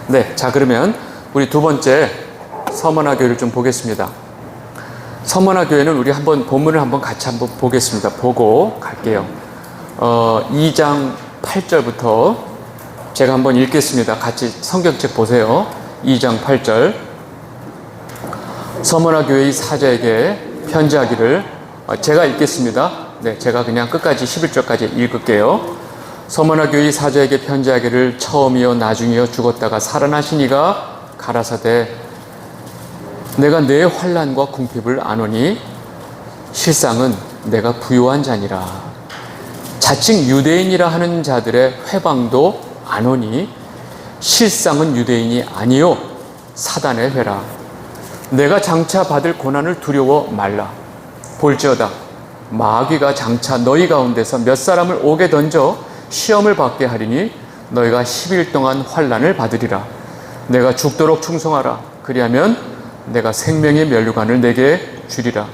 네, 자 그러면 우리 두 번째 서머나 교회를 좀 보겠습니다. 서머나 교회는 우리 한번 본문을 한번 같이 한번 보겠습니다. 보고 갈게요. 2장 8절부터 제가 한번 읽겠습니다. 같이 성경책 보세요. 2장 8절. 서머나 교회의 사자에게 편지하기를, 제가 읽겠습니다. 네, 제가 그냥 끝까지 11절까지 읽을게요. 서머나 교회의 사자에게 편지하기를, 처음이요 나중이요 죽었다가 살아나신 이가 가라사대, 내가 내 환난과 궁핍을 아노니 실상은 내가 부요한 자니라. 자칭 유대인이라 하는 자들의 회방도 아노니 실상은 유대인이 아니요 사단의 회라. 내가 장차 받을 고난을 두려워 말라. 볼지어다 마귀가 장차 너희 가운데서 몇 사람을 옥에 던져 시험을 받게 하리니 너희가 10일 동안 환난을 받으리라. 내가 죽도록 충성하라. 그리하면 내가 생명의 면류관을 내게 주리라.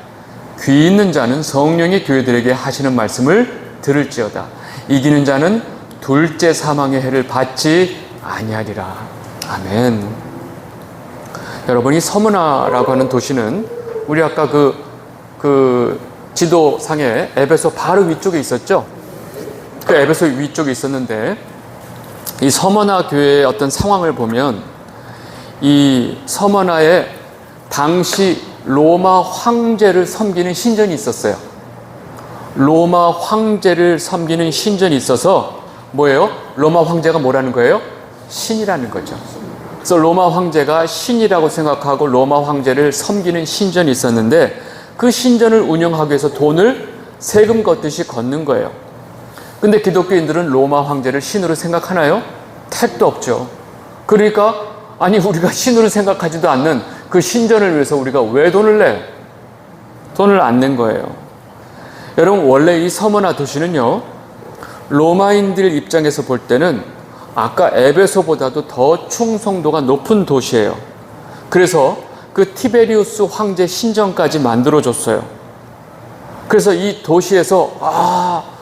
귀 있는 자는 성령이 교회들에게 하시는 말씀을 들을지어다. 이기는 자는 둘째 사망의 해를 받지 아니하리라. 아멘. 여러분, 이 서머나라고 하는 도시는 우리 아까 그 지도상에 에베소 바로 위쪽에 있었죠. 그 에베소 위쪽에 있었는데, 이 서머나 교회의 어떤 상황을 보면 이 서머나에 당시 로마 황제를 섬기는 신전이 있었어요. 로마 황제를 섬기는 신전이 있어서 뭐예요? 로마 황제가 뭐라는 거예요? 신이라는 거죠. 그래서 로마 황제가 신이라고 생각하고 로마 황제를 섬기는 신전이 있었는데, 그 신전을 운영하기 위해서 돈을 세금 걷듯이 걷는 거예요. 근데 기독교인들은 로마 황제를 신으로 생각하나요? 택도 없죠. 그러니까 아니, 우리가 신으로 생각하지도 않는 그 신전을 위해서 우리가 왜 돈을 내? 돈을 안 낸 거예요. 여러분, 원래 이 서머나 도시는요, 로마인들 입장에서 볼 때는 아까 에베소보다도 더 충성도가 높은 도시예요. 그래서 그 티베리우스 황제 신전까지 만들어줬어요. 그래서 이 도시에서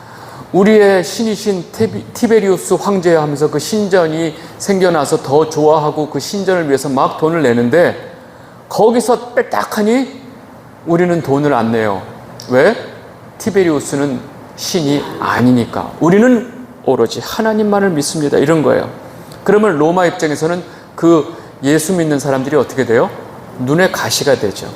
우리의 신이신 티베리우스 황제 하면서 그 신전이 생겨나서 더 좋아하고 그 신전을 위해서 막 돈을 내는데, 거기서 빽딱하니 우리는 돈을 안 내요. 왜? 티베리우스는 신이 아니니까. 우리는 오로지 하나님만을 믿습니다. 이런 거예요. 그러면 로마 입장에서는 그 예수 믿는 사람들이 어떻게 돼요? 눈에 가시가 되죠.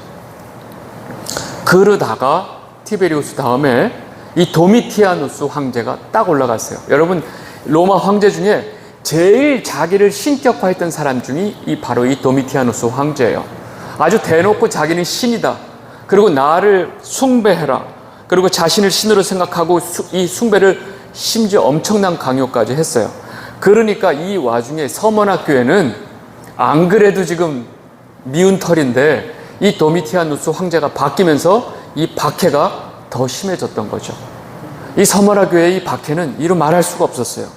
그러다가 티베리우스 다음에 이 도미티아누스 황제가 딱 올라갔어요. 여러분, 로마 황제 중에 제일 자기를 신격화했던 사람 중이 바로 이 도미티아누스 황제예요. 아주 대놓고 자기는 신이다. 그리고 나를 숭배해라. 그리고 자신을 신으로 생각하고 이 숭배를 심지어 엄청난 강요까지 했어요. 그러니까 이 와중에 서머나 교회는 안 그래도 지금 미운 털인데 이 도미티아누스 황제가 바뀌면서 이 박해가 더 심해졌던 거죠. 이 서머나 교회의 이 박해는 이루 말할 수가 없었어요.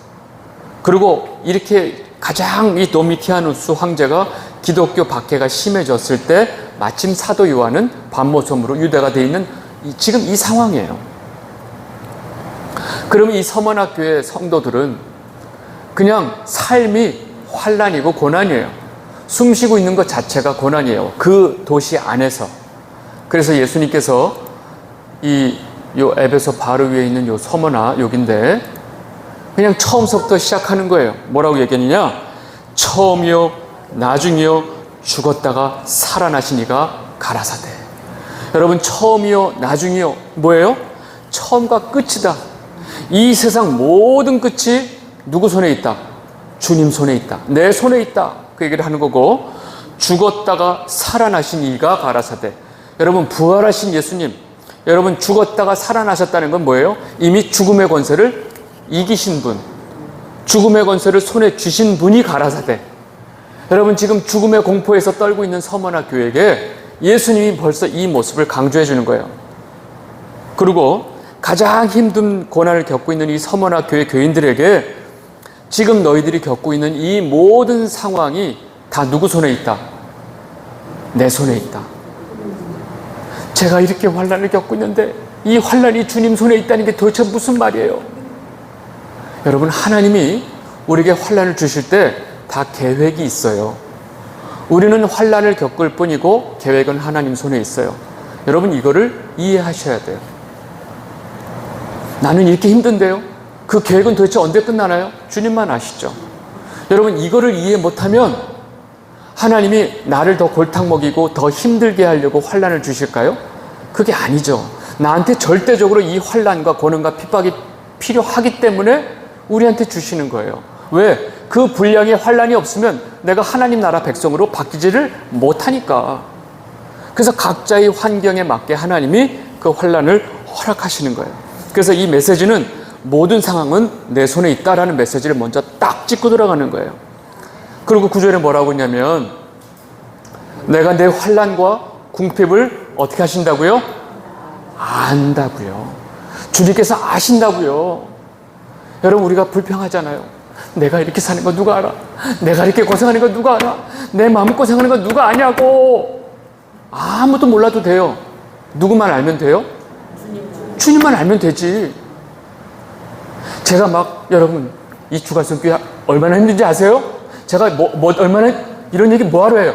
그리고 이렇게 가장 이 도미티아누스 황제가 기독교 박해가 심해졌을 때 마침 사도 요한은 반모섬으로 유대가 되어 있는 지금 이 상황이에요. 그러면 이 서머나 교회 성도들은 그냥 삶이 환난이고 고난이에요. 숨쉬고 있는 것 자체가 고난이에요. 그 도시 안에서. 그래서 예수님께서 요 에베소 바로 위에 있는 요 서머나 여긴데 그냥 처음서부터 시작하는 거예요. 뭐라고 얘기했느냐? 처음이요 나중이요 죽었다가 살아나신 이가 가라사대. 여러분, 처음이요 나중이요 뭐예요? 처음과 끝이다. 이 세상 모든 끝이 누구 손에 있다? 주님 손에 있다. 내 손에 있다. 그 얘기를 하는 거고, 죽었다가 살아나신 이가 가라사대. 여러분, 부활하신 예수님, 여러분 죽었다가 살아나셨다는 건 뭐예요? 이미 죽음의 권세를 이기신 분, 죽음의 권세를 손에 쥐신 분이 가라사대. 여러분, 지금 죽음의 공포에서 떨고 있는 서머나 교회에게 예수님이 벌써 이 모습을 강조해 주는 거예요. 그리고 가장 힘든 고난을 겪고 있는 이 서머나 교회 교인들에게 지금 너희들이 겪고 있는 이 모든 상황이 다 누구 손에 있다? 내 손에 있다. 제가 이렇게 환난을 겪고 있는데 이 환난이 주님 손에 있다는 게 도대체 무슨 말이에요? 여러분, 하나님이 우리에게 환난을 주실 때 다 계획이 있어요. 우리는 환난을 겪을 뿐이고 계획은 하나님 손에 있어요. 여러분 이거를 이해하셔야 돼요. 나는 이렇게 힘든데요. 그 계획은 도대체 언제 끝나나요? 주님만 아시죠. 여러분 이거를 이해 못하면 하나님이 나를 더 골탕 먹이고 더 힘들게 하려고 환난을 주실까요? 그게 아니죠. 나한테 절대적으로 이 환난과 고난과 핍박이 필요하기 때문에 우리한테 주시는 거예요. 왜? 그 분량의 환난이 없으면 내가 하나님 나라 백성으로 바뀌지를 못하니까. 그래서 각자의 환경에 맞게 하나님이 그 환난을 허락하시는 거예요. 그래서 이 메시지는 모든 상황은 내 손에 있다라는 메시지를 먼저 딱 짚고 들어가는 거예요. 그리고 9절에 뭐라고 했냐면 내가 내 환난과 궁핍을 어떻게 하신다고요? 안다고요. 주님께서 아신다고요. 여러분 우리가 불평하잖아요. 내가 이렇게 사는 거 누가 알아? 내가 이렇게 고생하는 거 누가 알아? 내 마음고생하는 거 누가 아냐고. 아무도 몰라도 돼요. 누구만 알면 돼요? 주님만 알면 되지. 제가 막 여러분 이 주갈성교회 얼마나 힘든지 아세요? 제가 얼마나 이런 얘기 뭐하러 해요?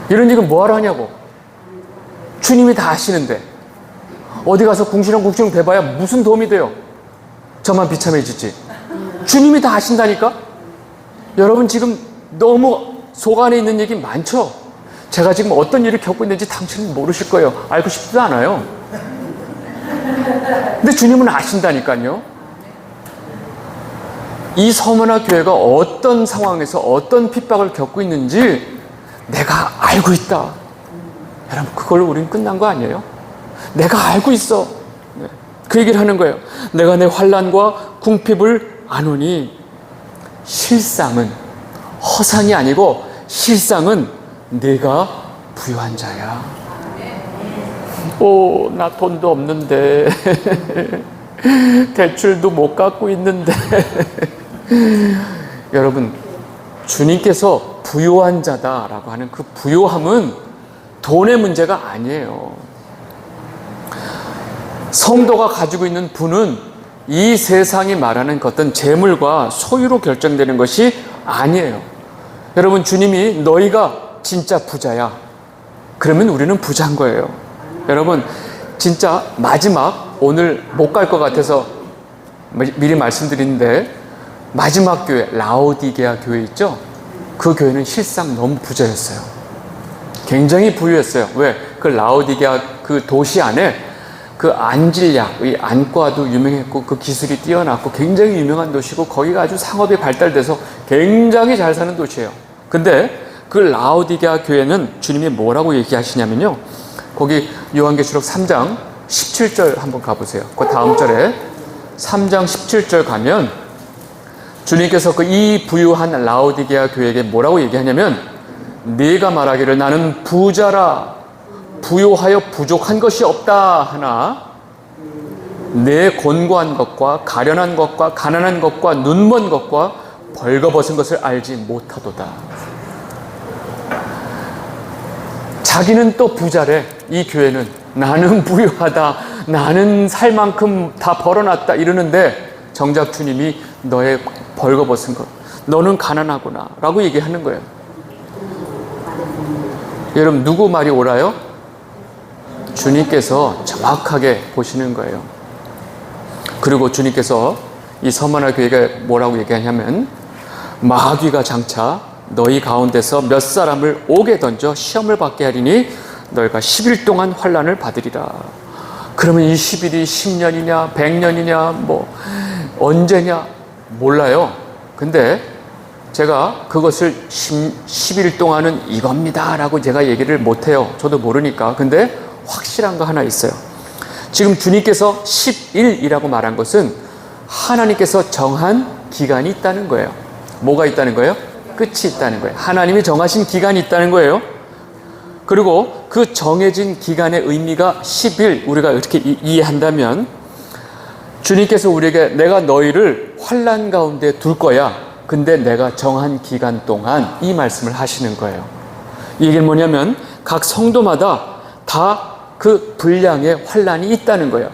이런 얘기 뭐하러 하냐고. 주님이 다 아시는데 어디 가서 궁시렁궁시렁 대봐야 무슨 도움이 돼요? 저만 비참해지지. 주님이 다 아신다니까? 여러분 지금 너무 속 안에 있는 얘기 많죠? 제가 지금 어떤 일을 겪고 있는지 당신은 모르실 거예요. 알고 싶지도 않아요. 근데 주님은 아신다니까요. 이 서머나 교회가 어떤 상황에서 어떤 핍박을 겪고 있는지 내가 알고 있다. 여러분 그걸로 우린 끝난 거 아니에요? 내가 알고 있어. 그 얘기를 하는 거예요. 내가 내 환난과 궁핍을 아노니 실상은 허상이 아니고 실상은 내가 부유한 자야. 오, 나 돈도 없는데 대출도 못 갚고 있는데 여러분 주님께서 부유한 자다라고 하는 그 부유함은 돈의 문제가 아니에요. 성도가 가지고 있는 부는 이 세상이 말하는 어떤 재물과 소유로 결정되는 것이 아니에요. 여러분 주님이 너희가 진짜 부자야. 그러면 우리는 부자인 거예요. 여러분 진짜 마지막 오늘 못 갈 것 같아서 미리 말씀드리는데 마지막 교회 라오디게아 교회 있죠? 그 교회는 실상 너무 부자였어요. 굉장히 부유했어요. 왜? 그 라오디게아 그 도시 안에 그 안질약, 이 안과도 유명했고 그 기술이 뛰어났고 굉장히 유명한 도시고 거기가 아주 상업이 발달돼서 굉장히 잘 사는 도시예요. 근데 그 라오디게아 교회는 주님이 뭐라고 얘기하시냐면요. 거기 요한계시록 3장 17절 한번 가보세요. 그 다음 절에 3장 17절 가면 주님께서 그 이 부유한 라오디게아 교회에게 뭐라고 얘기하냐면 네가 말하기를 나는 부자라 부요하여 부족한 것이 없다 하나 내 곤고한 것과 가련한 것과 가난한 것과 눈먼 것과 벌거벗은 것을 알지 못하도다. 자기는 또 부자래. 이 교회는 나는 부유하다. 나는 살 만큼 다 벌어놨다 이러는데 정작 주님이 너의 벌거벗은 것 너는 가난하구나 라고 얘기하는 거예요. 여러분 누구 말이 옳아요? 주님께서 정확하게 보시는 거예요. 그리고 주님께서 이 서머나 교회가 뭐라고 얘기하냐면 마귀가 장차 너희 가운데서 몇 사람을 옥에 던져 시험을 받게 하리니 너희가 10일 동안 환난을 받으리라. 그러면 이 10일이 10년이냐 100년이냐 뭐 언제냐 몰라요. 근데 제가 그것을 10일 동안은 이겁니다 라고 제가 얘기를 못해요. 저도 모르니까. 근데 확실한 거 하나 있어요. 지금 주님께서 10일이라고 말한 것은 하나님께서 정한 기간이 있다는 거예요. 뭐가 있다는 거예요? 끝이 있다는 거예요. 하나님이 정하신 기간이 있다는 거예요. 그리고 그 정해진 기간의 의미가 10일 우리가 이렇게 이해한다면 주님께서 우리에게 내가 너희를 환난 가운데 둘 거야. 근데 내가 정한 기간 동안 이 말씀을 하시는 거예요. 이게 뭐냐면 각 성도마다 다 그 분량의 환난이 있다는 거예요.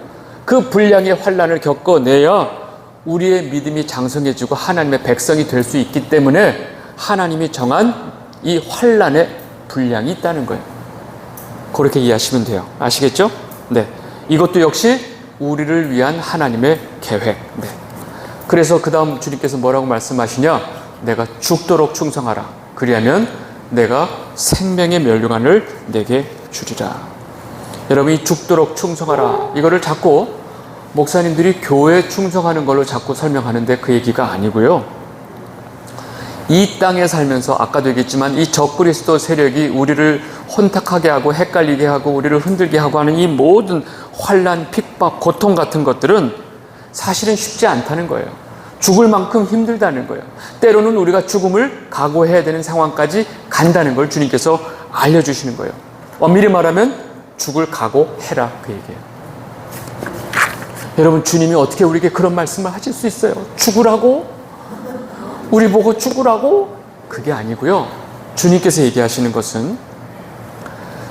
그 분량의 환난을 겪어내야 우리의 믿음이 장성해지고 하나님의 백성이 될 수 있기 때문에 하나님이 정한 이 환난의 분량이 있다는 거예요. 그렇게 이해하시면 돼요. 아시겠죠? 네. 이것도 역시 우리를 위한 하나님의 계획. 네. 그래서 그 다음 주님께서 뭐라고 말씀하시냐? 내가 죽도록 충성하라. 그리하면 내가 생명의 면류관을 내게 주리라. 여러분, 이 죽도록 충성하라, 이거를 자꾸 목사님들이 교회에 충성하는 걸로 자꾸 설명하는데 그 얘기가 아니고요. 이 땅에 살면서 아까도 얘기했지만 이 적그리스도 세력이 우리를 혼탁하게 하고 헷갈리게 하고 우리를 흔들게 하고 하는 이 모든 환난, 핍박, 고통 같은 것들은 사실은 쉽지 않다는 거예요. 죽을 만큼 힘들다는 거예요. 때로는 우리가 죽음을 각오해야 되는 상황까지 간다는 걸 주님께서 알려주시는 거예요. 엄밀히 말하면 죽을 각오해라, 그 얘기예요. 여러분, 주님이 어떻게 우리에게 그런 말씀을 하실 수 있어요? 죽으라고? 우리 보고 죽으라고? 그게 아니고요. 주님께서 얘기하시는 것은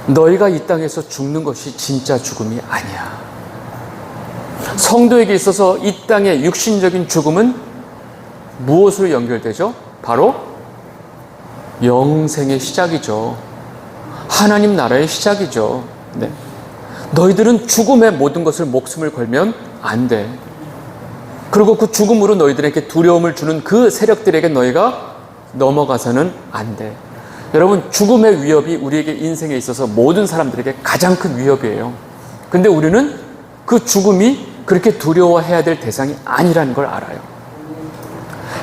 너희가 이 땅에서 죽는 것이 진짜 죽음이 아니야. 성도에게 있어서 이 땅의 육신적인 죽음은 무엇으로 연결되죠? 바로 영생의 시작이죠. 하나님 나라의 시작이죠. 네. 너희들은 죽음의 모든 것을 목숨을 걸면 안 돼. 그리고 그 죽음으로 너희들에게 두려움을 주는 그 세력들에게 너희가 넘어가서는 안 돼. 여러분, 죽음의 위협이 우리에게 인생에 있어서 모든 사람들에게 가장 큰 위협이에요. 근데 우리는 그 죽음이 그렇게 두려워해야 될 대상이 아니라는 걸 알아요.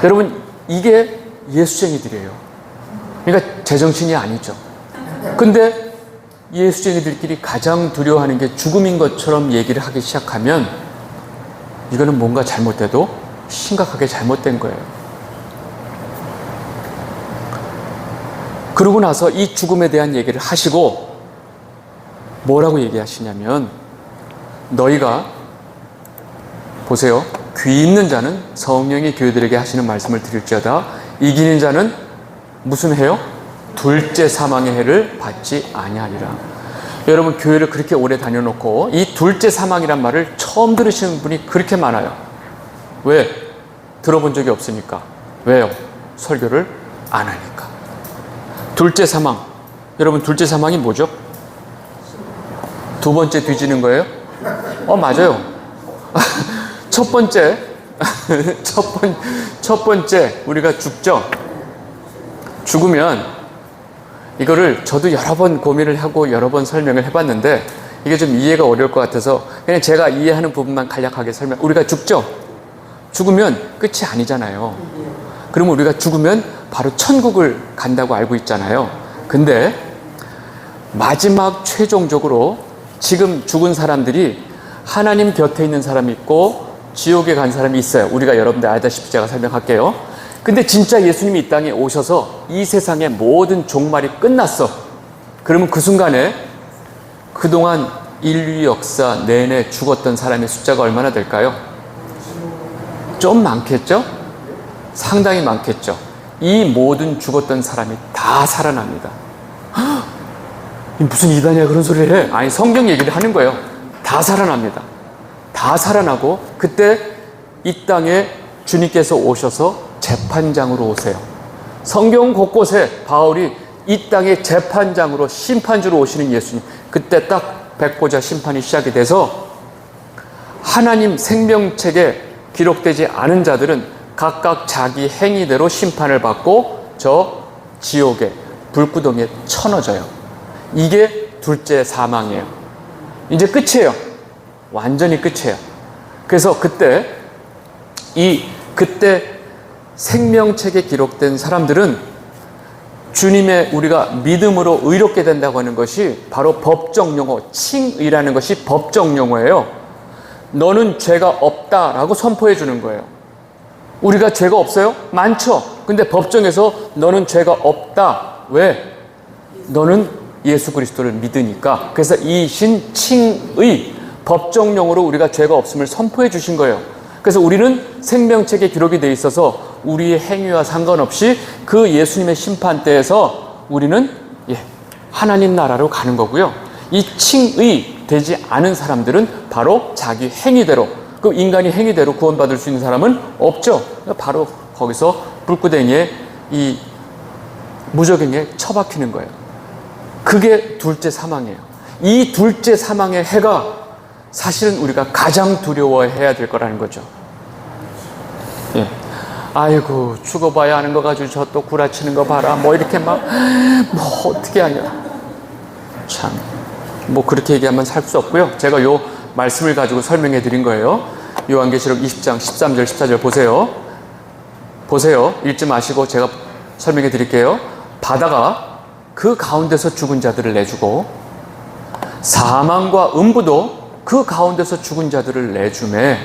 여러분, 이게 예수쟁이들이에요. 그러니까 제정신이 아니죠. 근데 예수쟁이들끼리 가장 두려워하는 게 죽음인 것처럼 얘기를 하기 시작하면 이거는 뭔가 잘못돼도 심각하게 잘못된 거예요. 그러고 나서 이 죽음에 대한 얘기를 하시고 뭐라고 얘기하시냐면, 너희가 보세요. 귀 있는 자는 성령이 교회들에게 하시는 말씀을 들을지어다. 이기는 자는 무슨 해요? 둘째 사망의 해를 받지 아니하리라. 여러분, 교회를 그렇게 오래 다녀놓고 이 둘째 사망이란 말을 처음 들으시는 분이 그렇게 많아요. 왜? 들어본 적이 없으니까. 왜요? 설교를 안 하니까. 둘째 사망. 여러분, 둘째 사망이 뭐죠? 두 번째 뒤지는 거예요? 맞아요. 첫 번째 우리가 죽죠. 죽으면 이거를 저도 여러 번 고민을 하고 여러 번 설명을 해봤는데 이게 좀 이해가 어려울 것 같아서 그냥 제가 이해하는 부분만 간략하게 우리가 죽죠. 죽으면 끝이 아니잖아요. 그러면 우리가 죽으면 바로 천국을 간다고 알고 있잖아요. 근데 마지막 최종적으로 지금 죽은 사람들이 하나님 곁에 있는 사람이 있고 지옥에 간 사람이 있어요. 우리가 여러분들 알다시피 제가 설명할게요. 근데 진짜 예수님이 이 땅에 오셔서 이 세상의 모든 종말이 끝났어. 그러면 그 순간에 그동안 인류 역사 내내 죽었던 사람의 숫자가 얼마나 될까요? 좀 많겠죠? 상당히 많겠죠. 이 모든 죽었던 사람이 다 살아납니다. 무슨 이단이야 그런 소리를 해? 아니, 성경 얘기를 하는 거예요. 다 살아납니다. 다 살아나고 그때 이 땅에 주님께서 오셔서 재판장으로 오세요. 성경 곳곳에 바울이 이 땅의 재판장으로 심판주로 오시는 예수님, 그때 딱 백보자 심판이 시작이 돼서 하나님 생명책에 기록되지 않은 자들은 각각 자기 행위대로 심판을 받고 저 지옥에 불구덩이에 쳐넣어져요. 이게 둘째 사망이에요. 이제 끝이에요. 완전히 끝이에요. 그래서 그때 생명책에 기록된 사람들은 주님의 우리가 믿음으로 의롭게 된다고 하는 것이 바로 법정 용어, 칭의라는 것이 법정 용어예요. 너는 죄가 없다라고 선포해 주는 거예요. 우리가 죄가 없어요? 많죠. 근데 법정에서 너는 죄가 없다. 왜? 너는 예수 그리스도를 믿으니까. 그래서 이 신칭의 법정용어로 우리가 죄가 없음을 선포해 주신 거예요. 그래서 우리는 생명책에 기록이 돼 있어서 우리의 행위와 상관없이 그 예수님의 심판대에서 우리는 하나님 나라로 가는 거고요. 이 칭의 되지 않은 사람들은 바로 자기 행위대로 그 인간이 행위대로 구원받을 수 있는 사람은 없죠. 바로 거기서 불구덩이에 이 무적행에 처박히는 거예요. 그게 둘째 사망이에요. 이 둘째 사망의 해가 사실은 우리가 가장 두려워해야 될 거라는 거죠. 예. 아이고, 죽어봐야 하는 거 가지고 저 또 구라치는 거 봐라. 뭐 이렇게 막, 뭐 어떻게 하냐. 참, 뭐 그렇게 얘기하면 살 수 없고요. 제가 요 말씀을 가지고 설명해 드린 거예요. 요한계시록 20장 13절 14절 보세요. 읽지 마시고 제가 설명해 드릴게요. 바다가 그 가운데서 죽은 자들을 내주고 사망과 음부도 그 가운데서 죽은 자들을 내주매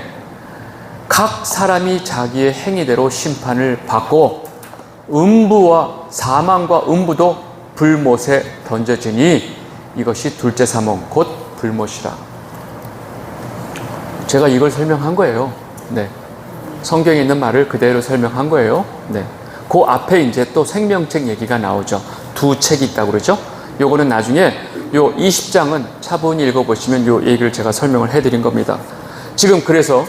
각 사람이 자기의 행위대로 심판을 받고 음부와 사망과 음부도 불못에 던져지니 이것이 둘째 사망 곧 불못이라. 제가 이걸 설명한 거예요. 네. 성경에 있는 말을 그대로 설명한 거예요. 네. 그 앞에 이제 또 생명책 얘기가 나오죠. 두 책이 있다고 그러죠. 요거는 나중에 요 20장은 차분히 읽어보시면 요 얘기를 제가 설명을 해드린 겁니다. 지금 그래서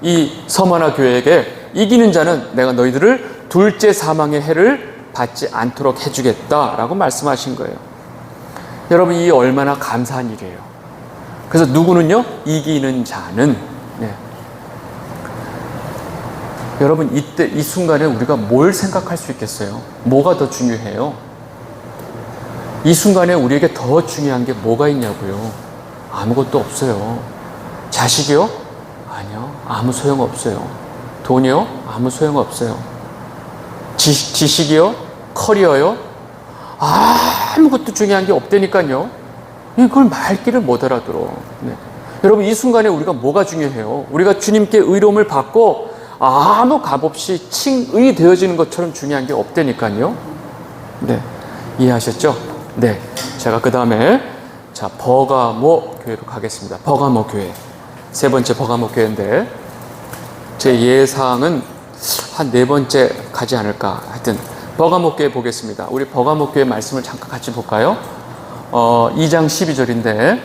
이 서머나 교회에게 이기는 자는 내가 너희들을 둘째 사망의 해를 받지 않도록 해주겠다라고 말씀하신 거예요. 여러분, 이 얼마나 감사한 일이에요. 그래서 누구는요? 이기는 자는. 네. 여러분, 이때 이 순간에 우리가 뭘 생각할 수 있겠어요? 뭐가 더 중요해요? 이 순간에 우리에게 더 중요한 게 뭐가 있냐고요? 아무것도 없어요. 자식이요? 아니요. 아무 소용없어요. 돈이요? 아무 소용없어요. 지식이요? 커리어요? 아무것도 중요한 게 없다니까요. 이걸 말귀를 못 알아들어. 네. 여러분, 이 순간에 우리가 뭐가 중요해요? 우리가 주님께 의로움을 받고 아무 값없이 칭의 되어지는 것처럼 중요한 게 없다니까요. 네. 이해하셨죠? 네. 제가 그 다음에 자, 버가모 교회로 가겠습니다. 버가모 교회. 세 번째 버가모 교회인데 제 예상은 한 네 번째 가지 않을까. 하여튼 버가모 교회 보겠습니다. 우리 버가모 교회 말씀을 잠깐 같이 볼까요? 2장 12절인데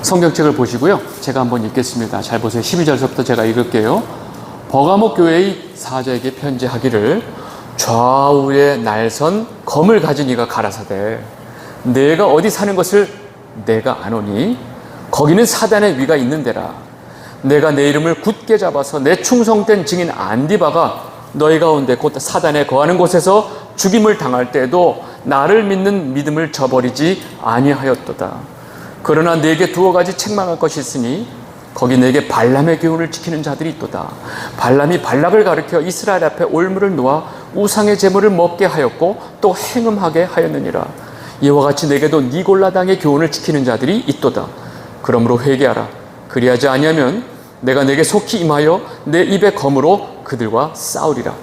성경책을 보시고요. 제가 한번 읽겠습니다. 잘 보세요. 12절서부터 제가 읽을게요. 버가모 교회의 사자에게 편지하기를 좌우에 날선 검을 가진 이가 가라사대 내가 어디 사는 것을 내가 아노니 거기는 사단의 위가 있는 데라. 내가 내 이름을 굳게 잡아서 내 충성된 증인 안디바가 너희 가운데 곧 사단에 거하는 곳에서 죽임을 당할 때에도 나를 믿는 믿음을 저버리지 아니하였도다. 그러나 내게 두어 가지 책망할 것이 있으니 거기 내게 발람의 교훈을 지키는 자들이 있도다. 발람이 발락을 가르쳐 이스라엘 앞에 올무를 놓아 우상의 제물을 먹게 하였고 또 행음하게 하였느니라. 이와 같이 내게도 니골라 당의 교훈을 지키는 자들이 있도다. 그러므로 회개하라. 그리하지 아니하면 내가 내게 속히 임하여 내 입의 검으로 그들과 싸우리라.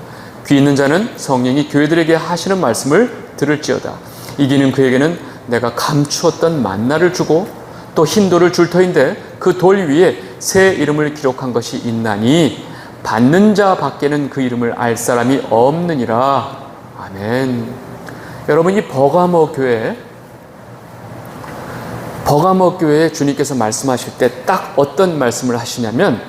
귀 있는 자는 성령이 교회들에게 하시는 말씀을 들을지어다. 이기는 그에게는 내가 감추었던 만나를 주고 또 흰 돌을 줄 터인데 그 돌 위에 새 이름을 기록한 것이 있나니 받는 자 밖에는 그 이름을 알 사람이 없느니라. 아멘. 여러분, 이 버가모 교회에 주님께서 말씀하실 때 딱 어떤 말씀을 하시냐면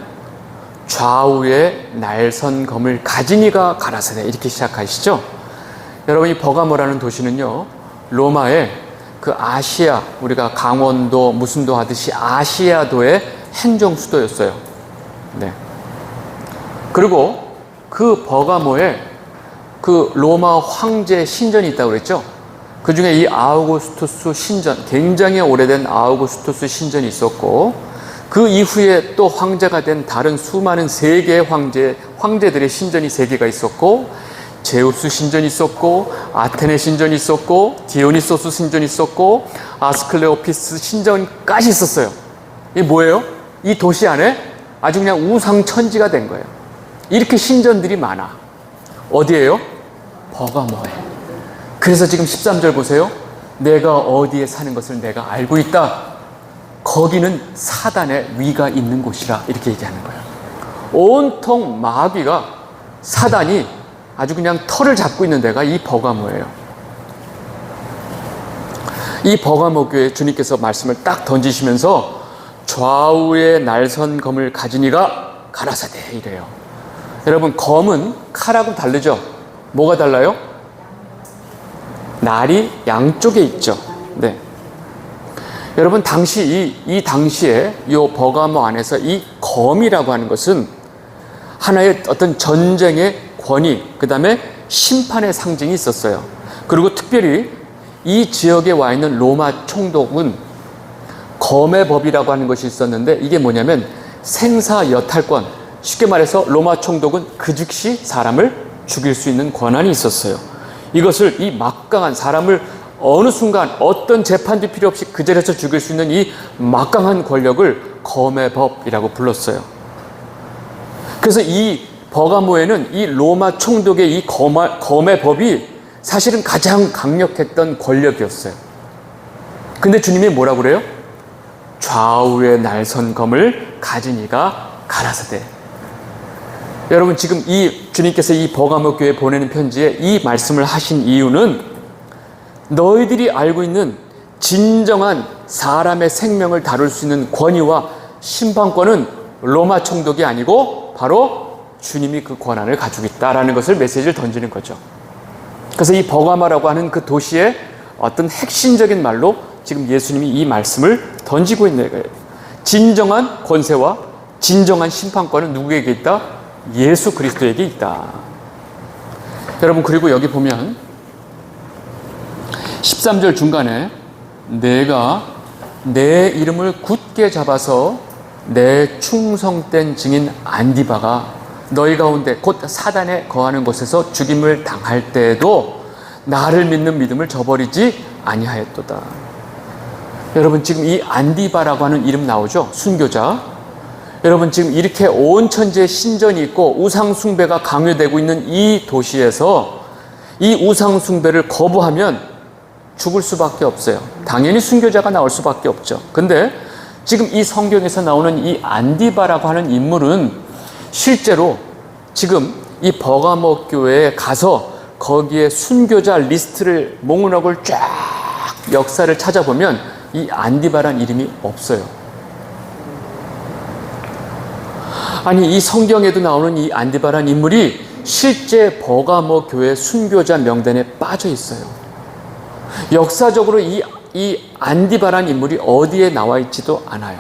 좌우에 날선 검을 가진 이가 가라사대 이렇게 시작하시죠. 여러분, 이 버가모라는 도시는요 로마의 그 아시아, 우리가 강원도 무슨 도 하듯이 아시아도의 행정 수도였어요. 네. 그리고 그 버가모에 그 로마 황제 신전이 있다고 그랬죠. 그 중에 이 아우구스투스 신전, 굉장히 오래된 아우구스투스 신전이 있었고, 그 이후에 또 황제가 된 다른 수많은 세계의 황제들의 신전이 세 개가 있었고, 제우스 신전이 있었고, 아테네 신전이 있었고, 디오니소스 신전이 있었고, 아스클레오피스 신전까지 있었어요. 이게 뭐예요? 이 도시 안에 아주 그냥 우상천지가 된 거예요. 이렇게 신전들이 많아. 어디예요? 버가모에. 그래서 지금 13절 보세요. 내가 어디에 사는 것을 내가 알고 있다. 거기는 사단의 위가 있는 곳이라 이렇게 얘기하는 거예요. 온통 마귀가, 사단이 아주 그냥 털을 잡고 있는 데가 이 버가모예요. 이 버가모 교회에 주님께서 말씀을 딱 던지시면서 좌우의 날선 검을 가진 이가 가라사대 이래요. 여러분, 검은 칼하고 다르죠? 뭐가 달라요? 날이 양쪽에 있죠. 네. 여러분, 이 당시에 이 버가모 안에서 이 검이라고 하는 것은 하나의 어떤 전쟁의 권위, 그 다음에 심판의 상징이 있었어요. 그리고 특별히 이 지역에 와 있는 로마 총독은 검의 법이라고 하는 것이 있었는데, 이게 뭐냐면 생사여탈권, 쉽게 말해서 로마 총독은 그 즉시 사람을 죽일 수 있는 권한이 있었어요. 이것을 이 막강한 사람을 어느 순간 어떤 재판도 필요 없이 그 자리에서 죽일 수 있는 이 막강한 권력을 검의 법이라고 불렀어요. 그래서 이 버가모에는 이 로마 총독의 이 검의 법이 사실은 가장 강력했던 권력이었어요. 근데 주님이 뭐라고 그래요? 좌우의 날선 검을 가진 이가 가라사대. 여러분, 지금 이 주님께서 이 버가모 교회에 보내는 편지에 이 말씀을 하신 이유는 너희들이 알고 있는 진정한 사람의 생명을 다룰 수 있는 권위와 심판권은 로마 총독이 아니고 바로 주님이 그 권한을 가지고 있다라는 것을 메시지를 던지는 거죠. 그래서 이 버가모라고 하는 그 도시의 어떤 핵심적인 말로 지금 예수님이 이 말씀을 던지고 있는 거예요. 진정한 권세와 진정한 심판권은 누구에게 있다? 예수 그리스도에게 있다. 여러분, 그리고 여기 보면 13절 중간에 내가 내 이름을 굳게 잡아서 내 충성된 증인 안디바가 너희 가운데 곧 사단에 거하는 곳에서 죽임을 당할 때에도 나를 믿는 믿음을 저버리지 아니하였도다. 여러분, 지금 이 안디바라고 하는 이름 나오죠? 순교자. 여러분, 지금 이렇게 온 천지에 신전이 있고 우상 숭배가 강요되고 있는 이 도시에서 이 우상 숭배를 거부하면 죽을 수밖에 없어요. 당연히 순교자가 나올 수밖에 없죠. 근데 지금 이 성경에서 나오는 이 안디바라고 하는 인물은 실제로 지금 이 버가모 교회에 가서 거기에 순교자 리스트를 목록을 쫙 역사를 찾아보면 이 안디바란 이름이 없어요. 아니, 이 성경에도 나오는 이 안디바란 인물이 실제 버가모 교회 순교자 명단에 빠져 있어요. 역사적으로 이 안디바란 인물이 어디에 나와 있지도 않아요.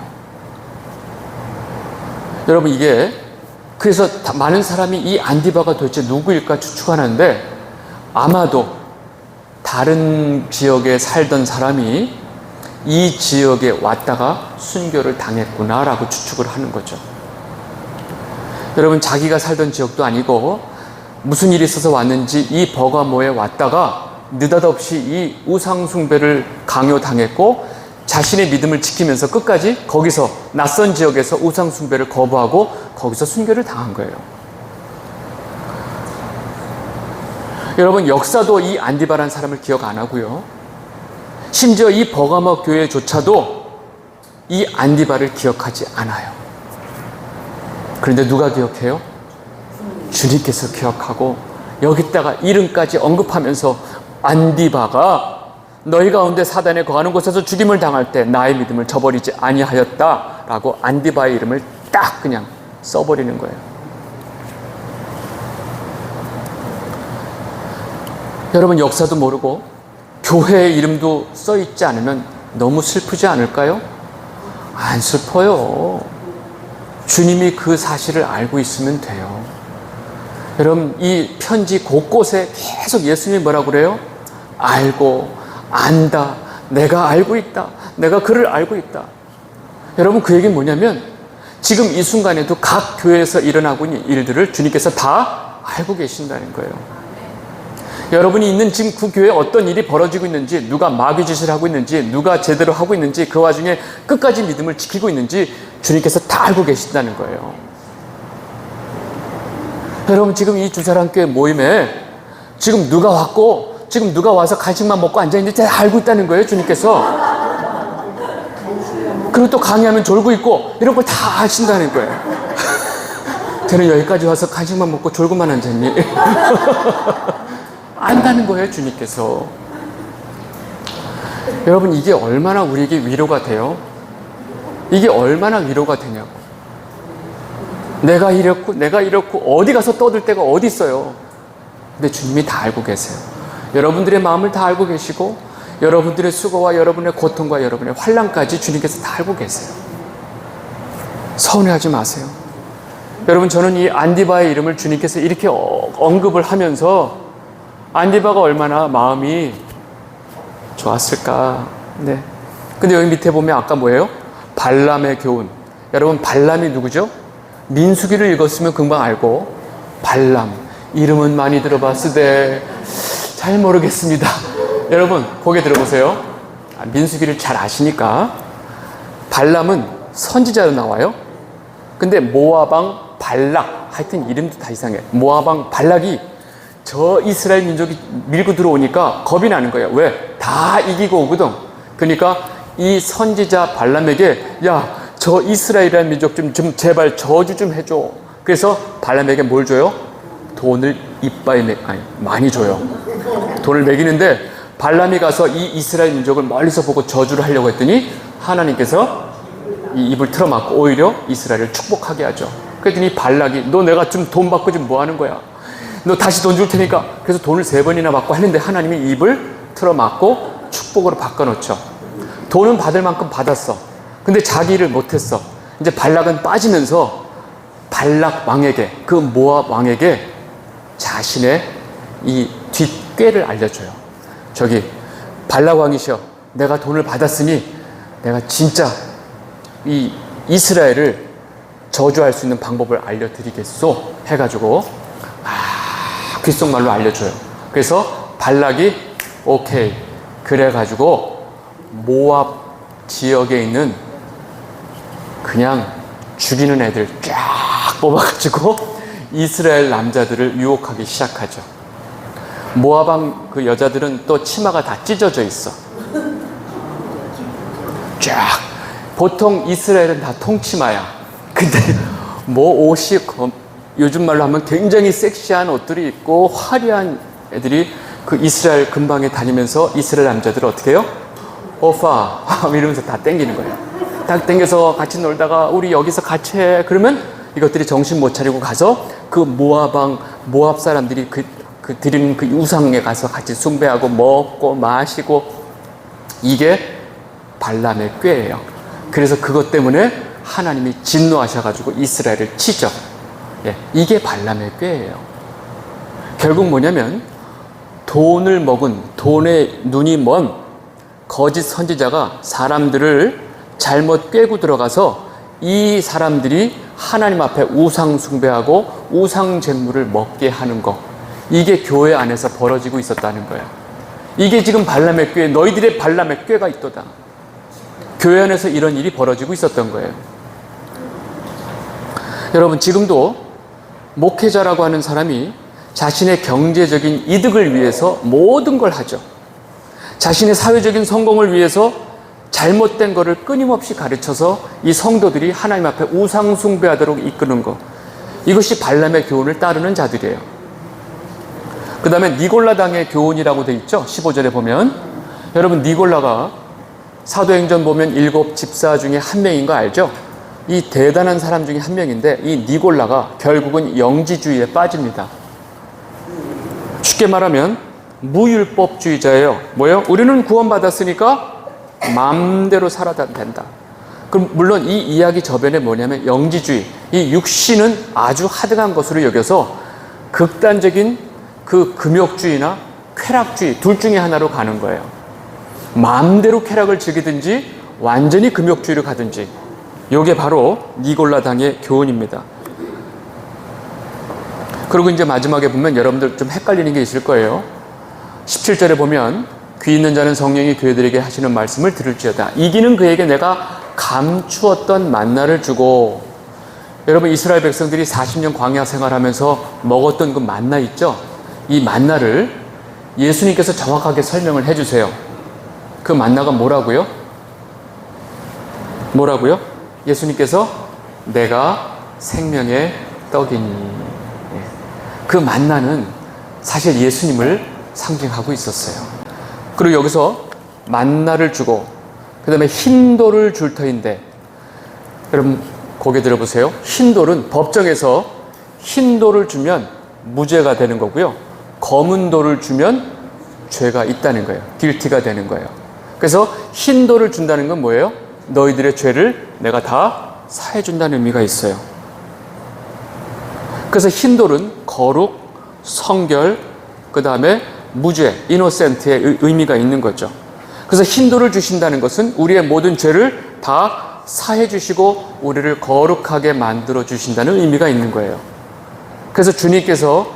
여러분, 이게 그래서 많은 사람이 이 안디바가 도대체 누구일까 추측하는데 아마도 다른 지역에 살던 사람이 이 지역에 왔다가 순교를 당했구나라고 추측을 하는 거죠. 여러분, 자기가 살던 지역도 아니고 무슨 일이 있어서 왔는지 이 버가모에 왔다가 느닷없이 이 우상숭배를 강요당했고 자신의 믿음을 지키면서 끝까지 거기서 낯선 지역에서 우상숭배를 거부하고 거기서 순교를 당한 거예요. 여러분, 역사도 이 안디바라는 사람을 기억 안 하고요. 심지어 이 버가모 교회조차도 이 안디바를 기억하지 않아요. 그런데 누가 기억해요? 주님께서 기억하고 여기다가 이름까지 언급하면서 안디바가 너희 가운데 사단에 거하는 곳에서 죽임을 당할 때 나의 믿음을 저버리지 아니하였다라고 안디바의 이름을 딱 그냥 써버리는 거예요. 여러분, 역사도 모르고 교회의 이름도 써있지 않으면 너무 슬프지 않을까요? 안 슬퍼요. 주님이 그 사실을 알고 있으면 돼요. 여러분, 이 편지 곳곳에 계속 예수님이 뭐라고 그래요? 알고, 안다, 내가 알고 있다, 내가 그를 알고 있다. 여러분, 그 얘기는 뭐냐면 지금 이 순간에도 각 교회에서 일어나고 있는 일들을 주님께서 다 알고 계신다는 거예요. 여러분이 있는 지금 그 교회에 어떤 일이 벌어지고 있는지, 누가 마귀짓을 하고 있는지, 누가 제대로 하고 있는지, 그 와중에 끝까지 믿음을 지키고 있는지 주님께서 다 알고 계신다는 거예요. 여러분, 지금 이 주사랑교회 모임에 지금 누가 왔고 지금 누가 와서 간식만 먹고 앉아있는지 다 알고 있다는 거예요, 주님께서. 그리고 또 강의하면 졸고 있고 이런 걸 다 아신다는 거예요. 쟤는 여기까지 와서 간식만 먹고 졸고만 앉았니? 안다는 거예요, 주님께서. 여러분, 이게 얼마나 우리에게 위로가 돼요? 이게 얼마나 위로가 되냐고. 내가 이렇고 어디 가서 떠들 데가 어디 있어요. 근데 주님이 다 알고 계세요. 여러분들의 마음을 다 알고 계시고 여러분들의 수고와 여러분의 고통과 여러분의 환난까지 주님께서 다 알고 계세요. 서운해하지 마세요. 여러분, 저는 이 안디바의 이름을 주님께서 이렇게 언급을 하면서 안디바가 얼마나 마음이 좋았을까. 네. 근데 여기 밑에 보면 아까 뭐예요? 발람의 교훈. 여러분, 발람이 누구죠? 민수기를 읽었으면 금방 알고, 발람. 이름은 많이 들어봤으되 잘 모르겠습니다. 여러분, 고개 들어보세요. 민수기를 잘 아시니까. 발람은 선지자로 나와요. 근데 모아방 발락, 하여튼 이름도 다 이상해. 모아방 발락이 저 이스라엘 민족이 밀고 들어오니까 겁이 나는 거예요. 왜? 다 이기고 오거든. 그러니까 이 선지자 발람에게, 야, 저 이스라엘이라는 민족 좀 제발 저주 좀 해줘. 그래서 발람에게 뭘 줘요? 돈을 많이 줘요. 돈을 먹이는데 발람이 가서 이 이스라엘 민족을 멀리서 보고 저주를 하려고 했더니 하나님께서 이 입을 틀어막고 오히려 이스라엘을 축복하게 하죠. 그랬더니 발락이, 너 내가 좀 돈 받고 좀 뭐 하는 거야? 너 다시 돈 줄 테니까. 그래서 돈을 3번이나 받고 하는데 하나님이 입을 틀어막고 축복으로 바꿔놓죠. 돈은 받을 만큼 받았어. 근데 자기 일을 못했어. 이제 발락은 빠지면서 발락 왕에게, 그 모압 왕에게 자신의 이 뒷꾀를 알려줘요. 저기 발락 왕이시여, 내가 돈을 받았으니 내가 진짜 이 이스라엘을 저주할 수 있는 방법을 알려드리겠소 해가지고 귓속말로 알려줘요. 그래서 발락이 오케이 그래가지고 모압 지역에 있는 그냥 죽이는 애들 쫙 뽑아가지고 이스라엘 남자들을 유혹하기 시작하죠. 모압왕 그 여자들은 또 치마가 다 찢어져 있어. 쫙. 보통 이스라엘은 다 통치마야. 근데 뭐 옷이 요즘 말로 하면 굉장히 섹시한 옷들이 있고 화려한 애들이 그 이스라엘 근방에 다니면서 이스라엘 남자들을 어떻게 해요? 오빠 이러면서 다 땡기는 거예요. 딱 땡겨서 같이 놀다가 우리 여기서 같이 해. 그러면 이것들이 정신 못 차리고 가서 그 모압 사람들이 그 드리는 그 우상에 가서 같이 숭배하고 먹고 마시고, 이게 발람의 꾀예요. 그래서 그것 때문에 하나님이 진노하셔가지고 이스라엘을 치죠. 예, 이게 발람의 꾀예요. 결국 뭐냐면 돈을 먹은, 돈에 눈이 먼 거짓 선지자가 사람들을 잘못 꿰고 들어가서 이 사람들이 하나님 앞에 우상 숭배하고 우상 제물을 먹게 하는 것, 이게 교회 안에서 벌어지고 있었다는 거예요. 이게 지금 발람의 꾀, 너희들의 발람의 꾀가 있도다. 교회 안에서 이런 일이 벌어지고 있었던 거예요. 여러분, 지금도 목회자라고 하는 사람이 자신의 경제적인 이득을 위해서 모든 걸 하죠. 자신의 사회적인 성공을 위해서 잘못된 것을 끊임없이 가르쳐서 이 성도들이 하나님 앞에 우상 숭배하도록 이끄는 것, 이것이 발람의 교훈을 따르는 자들이에요. 그 다음에 니골라당의 교훈이라고 돼 있죠. 15절에 보면, 여러분 니골라가 사도행전 보면 7 집사 중에 한 명인 거 알죠? 이 대단한 사람 중에 한 명인데, 이 니골라가 결국은 영지주의에 빠집니다. 쉽게 말하면 무율법주의자예요. 뭐예요? 우리는 구원받았으니까 마음대로 살아도 된다. 그럼 물론 이 이야기 저변에 뭐냐면 영지주의, 이 육신은 아주 하등한 것으로 여겨서 극단적인 그 금욕주의나 쾌락주의 둘 중에 하나로 가는 거예요. 마음대로 쾌락을 즐기든지 완전히 금욕주의로 가든지. 이게 바로 니골라당의 교훈입니다. 그리고 이제 마지막에 보면 여러분들 좀 헷갈리는 게 있을 거예요. 17절에 보면 귀 있는 자는 성령이 교회들에게 하시는 말씀을 들을지어다. 이기는 그에게 내가 감추었던 만나를 주고. 여러분, 이스라엘 백성들이 40년 광야 생활하면서 먹었던 그 만나 있죠? 이 만나를 예수님께서 정확하게 설명을 해주세요. 그 만나가 뭐라고요? 뭐라고요? 예수님께서 내가 생명의 떡이니. 그 만나는 사실 예수님을 상징하고 있었어요. 그리고 여기서 만나를 주고 그 다음에 흰돌을 줄 터인데, 여러분 고개 들어보세요. 흰 돌은 법정에서 흰 돌을 주면 무죄가 되는 거고요. 검은 돌을 주면 죄가 있다는 거예요. 길티가 되는 거예요. 그래서 흰 돌을 준다는 건 뭐예요? 너희들의 죄를 내가 다 사해준다는 의미가 있어요. 그래서 흰 돌은 거룩, 성결, 그 다음에 무죄, 이노센트의 의미가 있는 거죠. 그래서 흰 돌을 주신다는 것은 우리의 모든 죄를 다 사해 주시고 우리를 거룩하게 만들어 주신다는 의미가 있는 거예요. 그래서 주님께서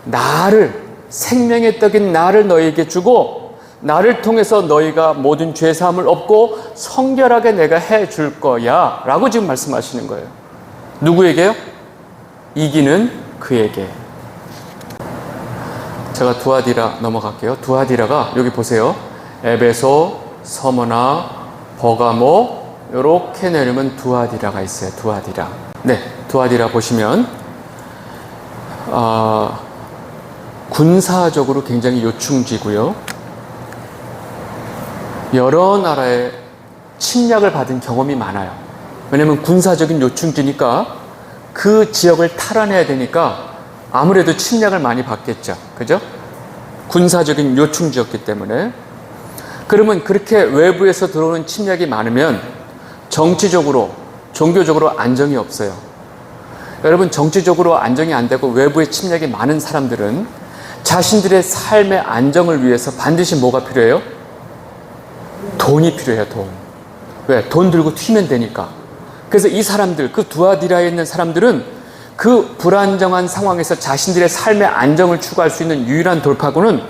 나를, 생명의 떡인 나를 너희에게 주고 나를 통해서 너희가 모든 죄 사함을 얻고 성결하게 내가 해 줄 거야 라고 지금 말씀하시는 거예요. 누구에게요? 이기는 그에게. 제가 두아디라 넘어갈게요. 두아디라가 여기 보세요. 에베소, 서머나, 버가모 이렇게 내리면 두아디라가 있어요. 두아디라. 네, 두아디라 보시면 군사적으로 굉장히 요충지고요. 여러 나라의 침략을 받은 경험이 많아요. 왜냐하면 군사적인 요충지니까 그 지역을 탈환해야 되니까 아무래도 침략을 많이 받겠죠. 그죠? 군사적인 요충지였기 때문에. 그러면 그렇게 외부에서 들어오는 침략이 많으면 정치적으로, 종교적으로 안정이 없어요. 여러분, 정치적으로 안정이 안 되고 외부의 침략이 많은 사람들은 자신들의 삶의 안정을 위해서 반드시 뭐가 필요해요? 돈이 필요해요, 돈. 왜? 돈 들고 튀면 되니까. 그래서 이 사람들, 그 두아디라에 있는 사람들은 그 불안정한 상황에서 자신들의 삶의 안정을 추구할 수 있는 유일한 돌파구는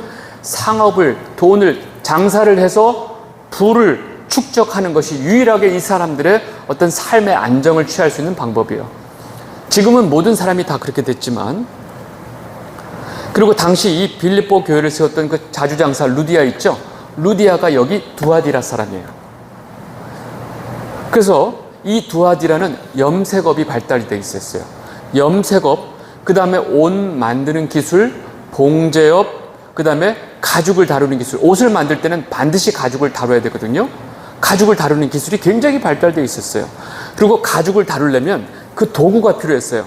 상업을, 돈을, 장사를 해서 부를 축적하는 것이 유일하게 이 사람들의 어떤 삶의 안정을 취할 수 있는 방법이에요. 지금은 모든 사람이 다 그렇게 됐지만, 그리고 당시 이 빌립보 교회를 세웠던 그 자주장사 루디아 있죠? 루디아가 여기 두아디라 사람이에요. 그래서 이 두아디라는 염색업이 발달이 되어 있었어요. 염색업, 그 다음에 옷 만드는 기술, 봉제업, 그 다음에 가죽을 다루는 기술. 옷을 만들 때는 반드시 가죽을 다뤄야 되거든요. 가죽을 다루는 기술이 굉장히 발달되어 있었어요. 그리고 가죽을 다루려면 그 도구가 필요했어요.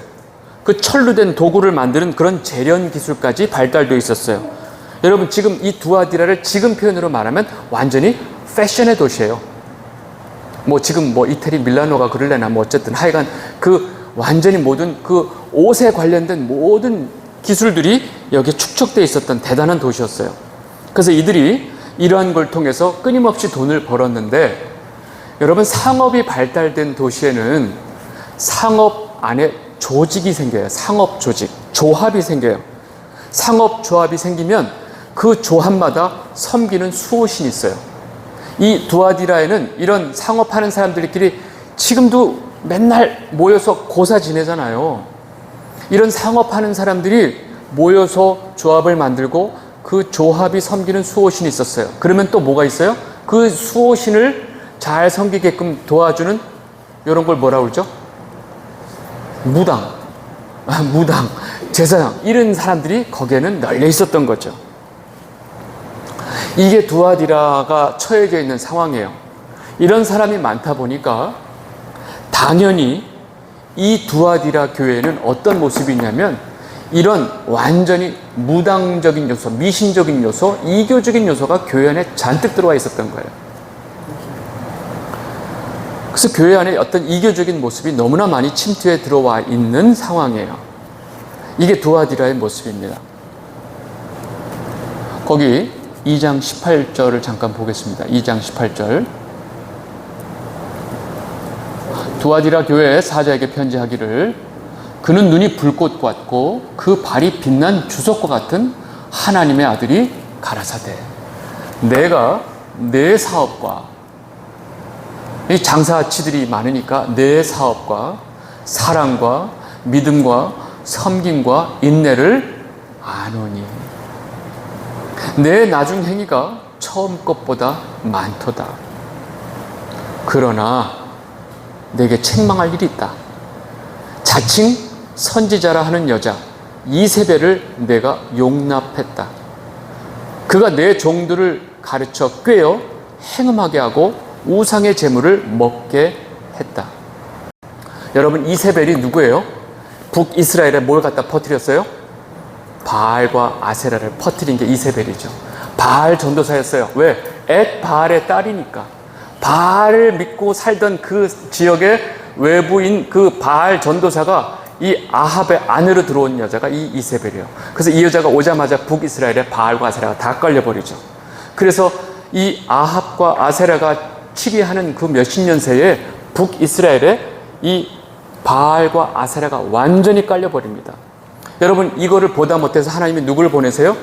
그 철로 된 도구를 만드는 그런 재련 기술까지 발달되어 있었어요. 여러분, 지금 이 두아디라를 지금 표현으로 말하면 완전히 패션의 도시예요. 뭐 지금 뭐 이태리 밀라노가 그럴래나 뭐 어쨌든 하여간 그 완전히 모든 그 옷에 관련된 모든 기술들이 여기에 축적되어 있었던 대단한 도시였어요. 그래서 이들이 이러한 걸 통해서 끊임없이 돈을 벌었는데, 여러분, 상업이 발달된 도시에는 상업 안에 조직이 생겨요. 상업 조직, 조합이 생겨요. 상업 조합이 생기면 그 조합마다 섬기는 수호신이 있어요. 이 두아디라에는 이런 상업하는 사람들끼리 지금도 맨날 모여서 고사 지내잖아요. 이런 상업하는 사람들이 모여서 조합을 만들고 그 조합이 섬기는 수호신이 있었어요. 그러면 또 뭐가 있어요? 그 수호신을 잘 섬기게끔 도와주는 이런 걸 뭐라고 그러죠? 무당, 제사장, 이런 사람들이 거기에는 널려 있었던 거죠. 이게 두아디라가 처해져 있는 상황이에요. 이런 사람이 많다 보니까 당연히 이 두아디라 교회에는 어떤 모습이 있냐면 이런 완전히 무당적인 요소, 미신적인 요소, 이교적인 요소가 교회 안에 잔뜩 들어와 있었던 거예요. 그래서 교회 안에 어떤 이교적인 모습이 너무나 많이 침투해 들어와 있는 상황이에요. 이게 두아디라의 모습입니다. 거기 2장 18절을 잠깐 보겠습니다. 2장 18절. 두아디라 교회 사자에게 편지하기를, 그는 눈이 불꽃 같고 그 발이 빛난 주석과 같은 하나님의 아들이 가라사대, 내가 내 사업과, 이 장사치들이 많으니까 내 사업과 사랑과 믿음과 섬김과 인내를 아노니 내 나중 행위가 처음 것보다 많도다. 그러나 내게 책망할 일이 있다. 자칭 선지자라 하는 여자 이세벨을 내가 용납했다. 그가 내 종들을 가르쳐 꿰어 행음하게 하고 우상의 제물을 먹게 했다. 여러분, 이세벨이 누구예요? 북이스라엘에 뭘 갖다 퍼뜨렸어요? 바알과 아세라를 퍼뜨린 게 이세벨이죠. 바알 전도사였어요. 왜? 엣바알의 딸이니까. 바알을 믿고 살던 그 지역의 외부인 그 바알 전도사가 이 아합의 안으로 들어온 여자가 이 이세벨이에요. 그래서 이 여자가 오자마자 북이스라엘에 바알과 아세라가 다 걸려버리죠. 그래서 이 아합과 아세라가 치리하는 그 몇십 년 새에 북이스라엘에 이 바알과 아세라가 완전히 깔려버립니다. 여러분, 이거를 보다 못해서 하나님이 누구를 보내세요?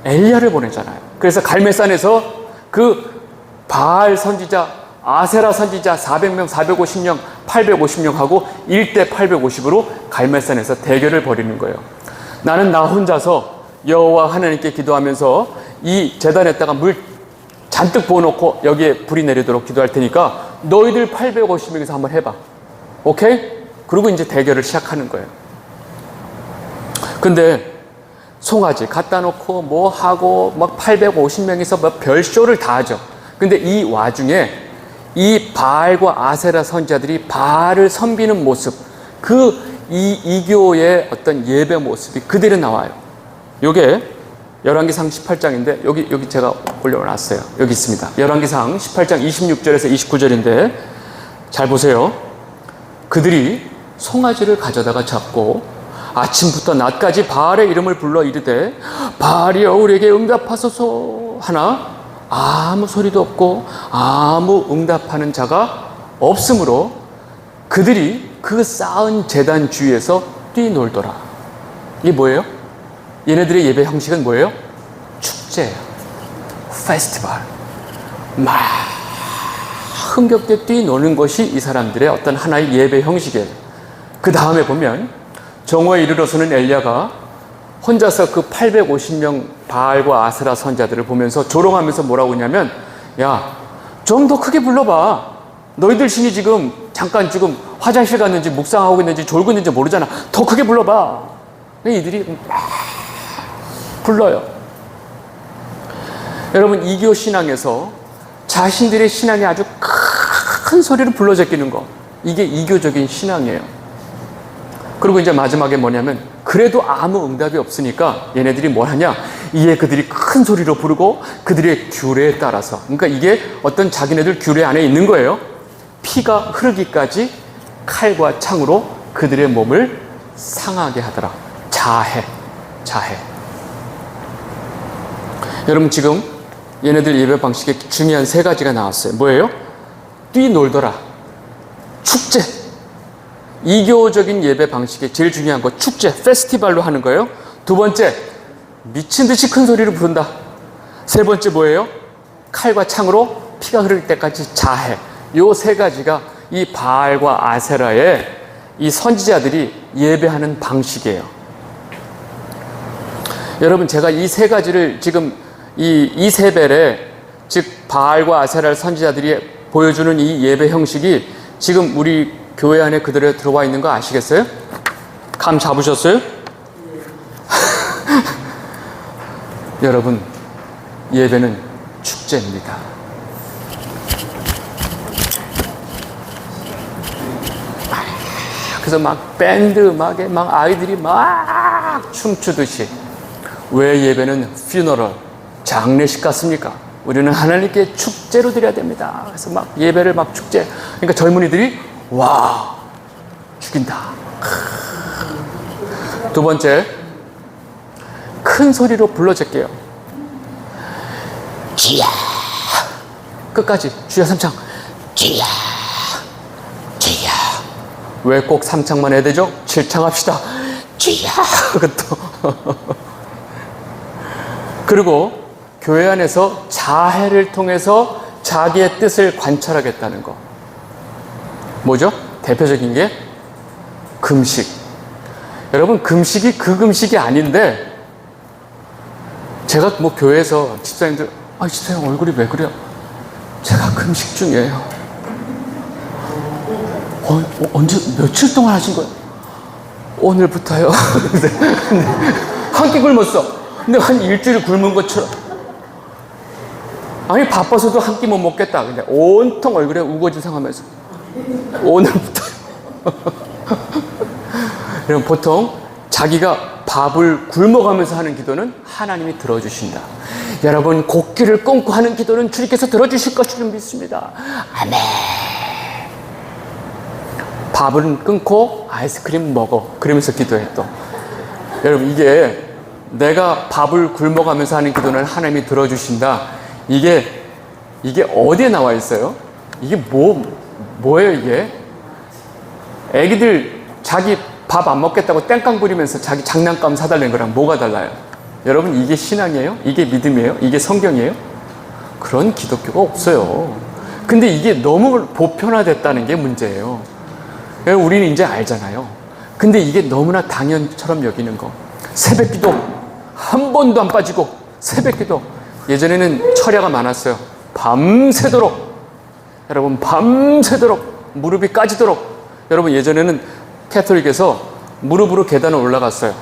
엘리야를 보내잖아요. 그래서 갈멜산에서 그 바알 선지자, 아세라 선지자 400명, 450명, 850명하고 1대 850으로 갈멜산에서 대결을 벌이는 거예요. 나는 나 혼자서 여호와 하나님께 기도하면서 이 제단에다가 물 잔뜩 부어놓고 여기에 불이 내리도록 기도할 테니까 너희들 850명에서 한번 해봐. 오케이? 그리고 이제 대결을 시작하는 거예요. 근데 송아지 갖다 놓고 뭐 하고 막 850명에서 막 별쇼를 다 하죠. 근데 이 와중에 이 바알과 아세라 선지자들이 바알을 섬기는 모습, 그 이교의 어떤 예배 모습이 그대로 나와요. 요게 열왕기상 18장인데 여기 제가 올려놨어요. 여기 있습니다. 열왕기상 18장 26절에서 29절인데 잘 보세요. 그들이 송아지를 가져다가 잡고 아침부터 낮까지 바알의 이름을 불러 이르되 바알이여 우리에게 응답하소서 하나 아무 소리도 없고 아무 응답하는 자가 없으므로 그들이 그 쌓은 제단 주위에서 뛰놀더라. 이게 뭐예요? 얘네들의 예배 형식은 뭐예요? 축제예요. 페스티벌. 막 흥겹게 뛰노는 것이 이 사람들의 어떤 하나의 예배 형식이에요. 그 다음에 보면 정오에 이르러서는 엘리야가 혼자서 그 850명 바알과 아세라 선자들을 보면서 조롱하면서 뭐라고 하냐면, 야, 좀 더 크게 불러봐. 너희들 신이 지금 잠깐 지금 화장실 갔는지 묵상하고 있는지 졸고 있는지 모르잖아. 더 크게 불러봐. 이들이 막 불러요. 여러분, 이교 신앙에서 자신들의 신앙이 아주 큰 소리로 불러 제끼는 거, 이게 이교적인 신앙이에요. 그리고 이제 마지막에 뭐냐면, 그래도 아무 응답이 없으니까 얘네들이 뭘 하냐, 이에 그들이 큰 소리로 부르고 그들의 규례에 따라서, 그러니까 이게 어떤 자기네들 규례 안에 있는 거예요. 피가 흐르기까지 칼과 창으로 그들의 몸을 상하게 하더라. 자해. 여러분, 지금 얘네들 예배 방식에 중요한 세 가지가 나왔어요. 뭐예요? 뛰놀더라, 축제. 이교적인 예배 방식에 제일 중요한 거 축제, 페스티벌로 하는 거예요. 두 번째, 미친 듯이 큰 소리를 부른다. 세 번째 뭐예요? 칼과 창으로 피가 흐를 때까지 자해. 요 세 가지가 이 바알과 아세라의 이 선지자들이 예배하는 방식이에요. 여러분, 제가 이 세 가지를 지금 이 이세벨의, 즉 바알과 아세라 선지자들이 보여주는 이 예배 형식이 지금 우리 교회 안에 그대로 들어와 있는 거 아시겠어요? 감 잡으셨어요? 여러분, 예배는 축제입니다. 그래서 막 밴드 음악에 막 아이들이 막 춤추듯이. 왜 예배는 퓨너럴, 장례식 같습니까? 우리는 하나님께 축제로 드려야 됩니다. 그래서 막 예배를 막 축제. 그러니까 젊은이들이 와, 죽인다. 두 번째, 큰 소리로 불러제껴요. 주야. 끝까지 주야 삼창. 주야. 주야. 왜 꼭 삼창만 해야 되죠? 7창 합시다. 주야. 그것도. 그리고 교회 안에서 자해를 통해서 자기의 뜻을 관철하겠다는 거. 뭐죠? 대표적인 게 금식. 여러분, 금식이 그 금식이 아닌데, 제가 뭐 교회에서 집사님들, 집사님 얼굴이 왜 그래요? 제가 금식 중이에요. 언제, 며칠 동안 하신 거예요? 오늘부터요. 한 끼 굶었어. 근데 한 일주일 굶은 것처럼. 아니, 바빠서도 한 끼 못 먹겠다. 근데 온통 얼굴에 우거지상하면서 오늘부터 여러분, 보통 자기가 밥을 굶어가면서 하는 기도는 하나님이 들어주신다. 여러분, 곡기를 끊고 하는 기도는 주님께서 들어주실 것을 믿습니다. 아멘. 밥은 끊고 아이스크림 먹어. 그러면서 기도해 또. 여러분, 이게 내가 밥을 굶어가면서 하는 기도는 하나님이 들어주신다. 이게 어디에 나와 있어요? 이게 뭐예요, 이게? 애기들 자기 밥 안 먹겠다고 땡깡 부리면서 자기 장난감 사달라는 거랑 뭐가 달라요? 여러분, 이게 신앙이에요? 이게 믿음이에요? 이게 성경이에요? 그런 기독교가 없어요. 근데 이게 너무 보편화됐다는 게 문제예요. 우리는 이제 알잖아요. 근데 이게 너무나 당연처럼 여기는 거. 새벽기도 한 번도 안 빠지고 새벽기도. 예전에는 철야가 많았어요. 밤새도록. 여러분, 밤새도록 무릎이 까지도록. 여러분, 예전에는 캐톨릭에서 무릎으로 계단을 올라갔어요.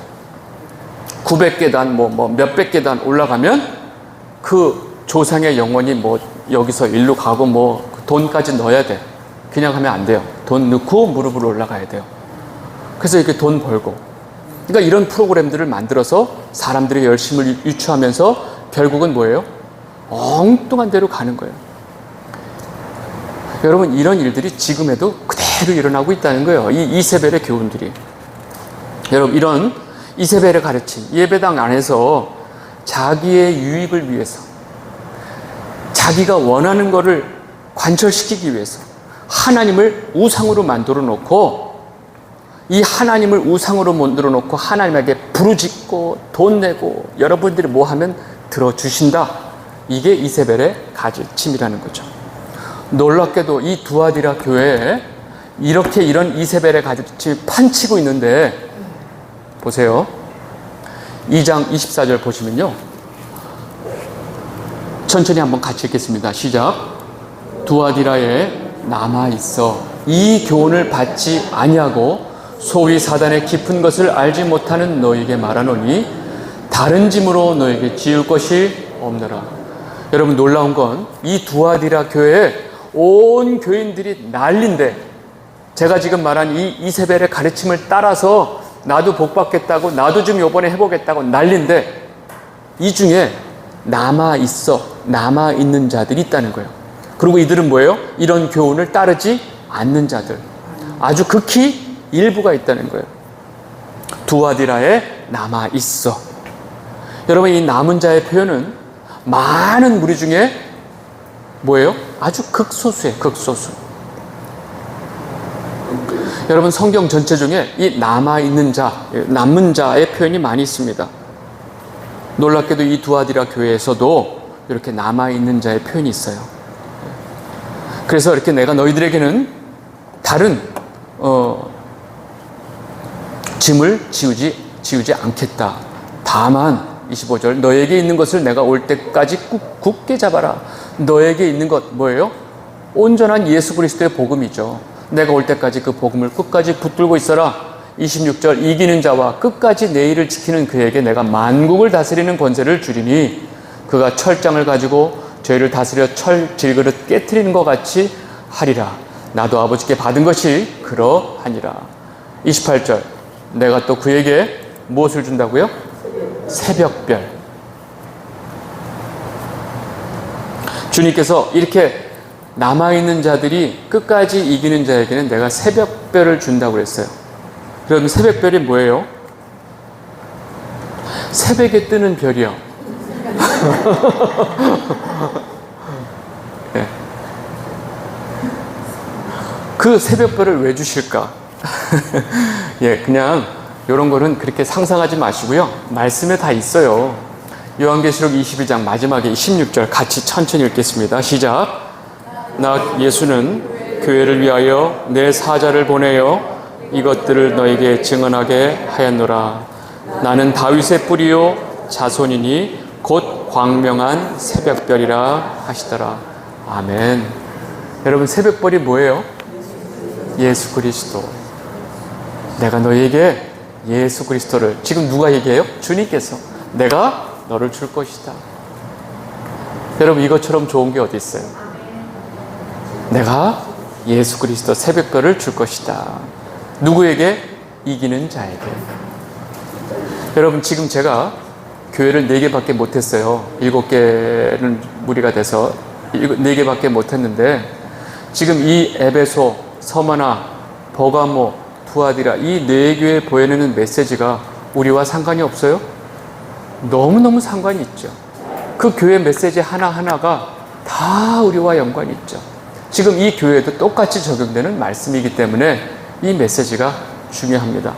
900계단 몇백 계단 올라가면 그 조상의 영혼이 여기서 일로 가고 돈까지 넣어야 돼. 그냥 하면 안 돼요. 돈 넣고 무릎으로 올라가야 돼요. 그래서 이렇게 돈 벌고. 그러니까 이런 프로그램들을 만들어서 사람들의 열심을 유추하면서 결국은 뭐예요? 엉뚱한 데로 가는 거예요. 여러분, 이런 일들이 지금에도 그대로 일어나고 있다는 거예요. 이 이세벨의 교훈들이. 여러분, 이런 이세벨의 가르침, 예배당 안에서 자기의 유익을 위해서, 자기가 원하는 것을 관철시키기 위해서 하나님을 우상으로 만들어 놓고, 이 하나님을 우상으로 만들어 놓고 하나님에게 부르짖고 돈 내고 여러분들이 뭐 하면 들어주신다. 이게 이세벨의 가르침이라는 거죠. 놀랍게도 이 두아디라 교회에 이렇게 이런 이세벨의 가르침이 판치고 있는데, 보세요. 2장 24절 보시면요. 천천히 한번 같이 읽겠습니다. 시작. 두아디라에 남아있어 이 교훈을 받지 아니하고 소위 사단의 깊은 것을 알지 못하는 너에게 말하노니 다른 짐으로 너에게 지을 것이 없느라. 여러분, 놀라운 건 이 두아디라 교회에 온 교인들이 난린데, 제가 지금 말한 이 이세벨의 가르침을 따라서 나도 복 받겠다고, 나도 좀 요번에 해보겠다고 난린데, 이 중에 남아있는 자들이 있다는 거예요. 그리고 이들은 뭐예요? 이런 교훈을 따르지 않는 자들. 아주 극히 일부가 있다는 거예요. 두아디라에 남아있어. 여러분, 이 남은 자의 표현은 많은 무리 중에 뭐예요? 아주 극소수예요. 극소수. 여러분, 성경 전체 중에 이 남아있는 자, 남은 자의 표현이 많이 있습니다. 놀랍게도 이 두아디라 교회에서도 이렇게 남아있는 자의 표현이 있어요. 그래서 이렇게 내가 너희들에게는 다른 짐을 지우지 않겠다. 다만 25절, 너에게 있는 것을 내가 올 때까지 굳게 잡아라. 너에게 있는 것 뭐예요? 온전한 예수 그리스도의 복음이죠. 내가 올 때까지 그 복음을 끝까지 붙들고 있어라. 26절, 이기는 자와 끝까지 내 일을 지키는 그에게 내가 만국을 다스리는 권세를 주리니 그가 철장을 가지고 죄를 다스려 철 질그릇 깨트리는 것 같이 하리라. 나도 아버지께 받은 것이 그러하니라. 28절, 내가 또 그에게 무엇을 준다고요? 새벽별. 주님께서 이렇게 남아있는 자들이 끝까지 이기는 자에게는 내가 새벽별을 준다고 그랬어요. 그럼 새벽별이 뭐예요? 새벽에 뜨는 별이요. 네. 그 새벽별을 왜 주실까? 예, 그냥 이런 거는 그렇게 상상하지 마시고요. 말씀에 다 있어요. 요한계시록 22장 마지막에 16절 같이 천천히 읽겠습니다. 시작. 나 예수는 교회를 위하여 내 사자를 보내어 이것들을 너에게 증언하게 하였노라. 나는 다윗의 뿌리요 자손이니 곧 광명한 새벽별이라 하시더라. 아멘. 여러분, 새벽별이 뭐예요? 예수 그리스도. 내가 너에게 예수 그리스도를, 지금 누가 얘기해요? 주님께서 내가 너를 줄 것이다. 여러분, 이것처럼 좋은 게 어디 있어요? 내가 예수 그리스도 새벽별을 줄 것이다. 누구에게? 이기는 자에게. 여러분, 지금 제가 교회를 4개밖에 못했어요. 7개는 무리가 돼서 4개밖에 못했는데, 지금 이 에베소, 서머나, 버가모, 두아디라 이 4교회 보여내는 메시지가 우리와 상관이 없어요? 너무너무 상관이 있죠. 그 교회 메시지 하나하나가 다 우리와 연관이 있죠. 지금 이 교회에도 똑같이 적용되는 말씀이기 때문에 이 메시지가 중요합니다.